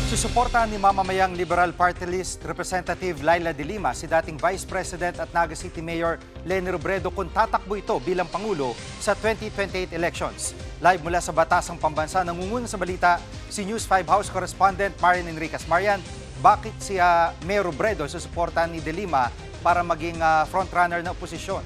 Susuportahan ni mamamayang Liberal Party List Representative Laila de Lima si dating Vice President at Naga City Mayor Leni Robredo kung tatakbo ito bilang Pangulo sa 2028 elections. Live mula sa Batasang Pambansa, nangunguna sa balita si News 5 House Correspondent Marian Enriquez. Marian, bakit si Mayor Robredo susuportahan ni de Lima para maging frontrunner ng oposisyon?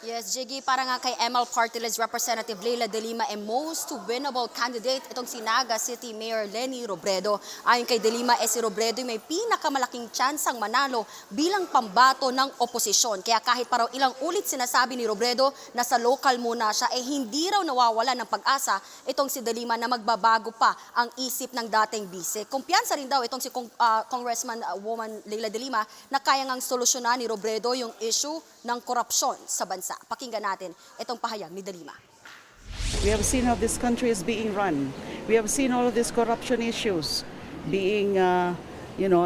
Yes, Jiggy, para nga kay ML Party List Representative Laila de Lima, most winnable candidate itong si Naga City Mayor Leni Robredo. Ayon kay de Lima, si Robredo may pinakamalaking tsansang manalo bilang pambato ng oposisyon. Kaya kahit paraw ilang ulit sinasabi ni Robredo na sa local muna siya, hindi raw nawawala ng pag-asa itong si de Lima na magbabago pa ang isip ng dating bise. Kumpiyansa rin daw itong si Congressman woman Laila de Lima na kaya ngang solusyonan ni Robredo yung issue ng korupsyon sa bansa. Pakinggan natin itong pahayag ni de Lima. We have seen how this country is being run. We have seen all of these corruption issues being,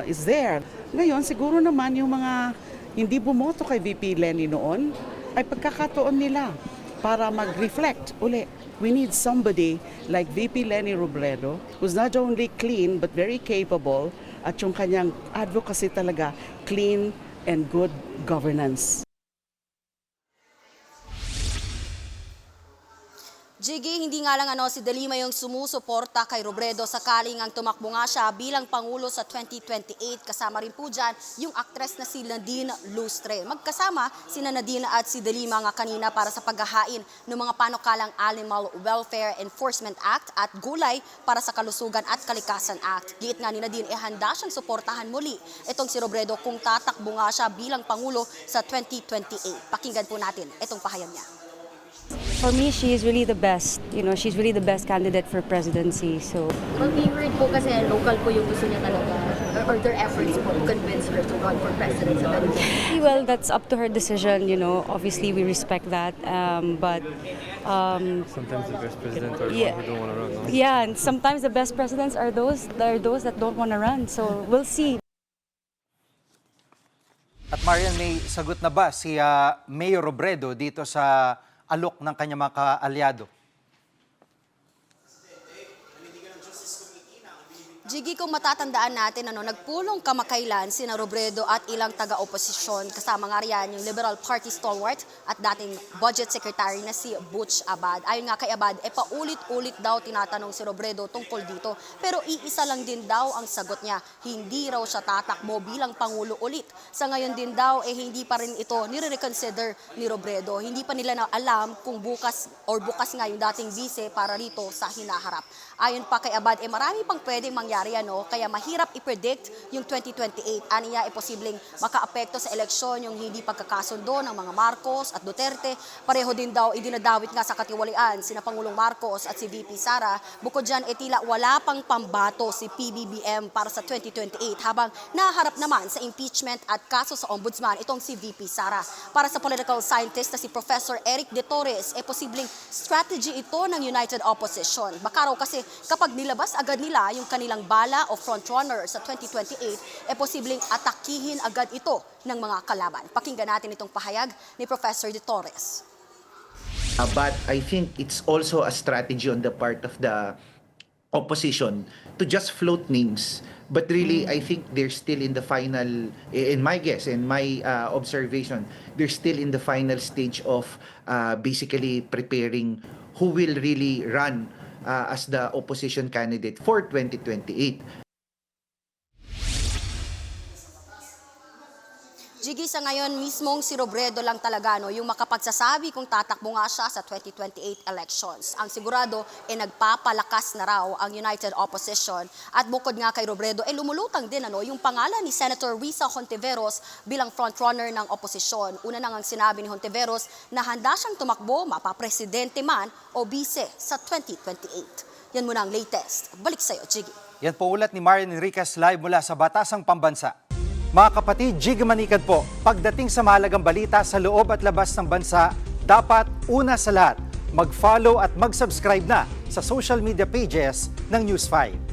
is there. Ngayon, siguro naman yung mga hindi bumoto kay VP Leni noon ay pagkakataon nila para mag-reflect uli. We need somebody like VP Leni Robredo who's not only clean but very capable at yung kanyang advocacy talaga clean and good governance. Jiggy, hindi nga lang si de Lima yung sumusuporta kay Robredo sakaling ang tumakbo nga siya bilang Pangulo sa 2028. Kasama rin po dyan yung aktres na si Nadine Lustre. Magkasama si Nadine at si de Lima nga kanina para sa paghahain ng mga panukalang Animal Welfare Enforcement Act at Gulay para sa Kalusugan at Kalikasan Act. Giit nga ni Nadine, handa siyang suportahan muli itong si Robredo kung tatakbo nga siya bilang Pangulo sa 2028. Pakinggan po natin itong pahayag niya. For me, she is really the best. She's really the best candidate for presidency. So, Mag-favorite po kasi local po yung gusto niya talaga or their efforts po to convince her to run for president sa Manila. well, that's up to her decision. Obviously we respect that. But Sometimes the best presidents are the Yeah. ones who don't want to run, no? yeah, and sometimes the best presidents are those that don't want to run. So we'll see. At Marian, may sagot na ba si Mayor Robredo dito sa alok ng kanyang mga kaalyado? Jiggy, kung matatandaan natin, nagpulong kamakailan sina Robredo at ilang taga-oposisyon. Kasama nga riyan yung Liberal Party stalwart at dating Budget Secretary na si Butch Abad. Ayon nga kay Abad, paulit-ulit daw tinatanong si Robredo tungkol dito. Pero iisa lang din daw ang sagot niya. Hindi raw siya tatakbo bilang Pangulo ulit. Sa ngayon din daw, hindi pa rin ito nire-reconsider ni Robredo. Hindi pa nila na alam kung bukas nga yung dating vice para rito sa hinaharap. Ayon pa kay Abad, marami pang pwedeng mangyari, kaya mahirap i-predict yung 2028. Aniya, posibleng makaapekto sa eleksyon yung hindi pagkakasundo ng mga Marcos at Duterte. Pareho din daw idinadawit nga sa katiwalian sina Pangulong Marcos at si VP Sara. Bukod dyan, tila wala pang pambato si PBBM para sa 2028 habang naharap naman sa impeachment at kaso sa ombudsman itong si VP Sara. Para sa political scientist na si Professor Eric De Torres, posibleng strategy ito ng United Opposition. Baka raw kasi kapag nilabas agad nila yung kanilang bala o frontrunner sa 2028, posibleng atakihin agad ito ng mga kalaban. Pakinggan natin itong pahayag ni Professor De Torres. But I think it's also a strategy on the part of the opposition to just float names. But really, I think they're still in the final, in my guess, in my observation, they're still in the final stage of basically preparing who will really run as the opposition candidate for 2028. Jiggy, sa ngayon mismong si Robredo lang talaga yung makapagsasabi kung tatakbo nga siya sa 2028 elections. Ang sigurado nagpapalakas na raw ang United Opposition at bukod nga kay Robredo lumulutang din yung pangalan ni Senator Risa Hontiveros bilang frontrunner ng oposisyon. Una nang ang sinabi ni Hontiveros na handa siyang tumakbo mapapresidente man o bise sa 2028. Yan muna ang latest. Balik sa'yo, Jiggy. Yan po ulat ni Marian Enriquez live mula sa Batasang Pambansa. Mga kapatid, Jiggy Manikad po, pagdating sa mahalagang balita sa loob at labas ng bansa, dapat una sa lahat, mag-follow at mag-subscribe na sa social media pages ng News 5.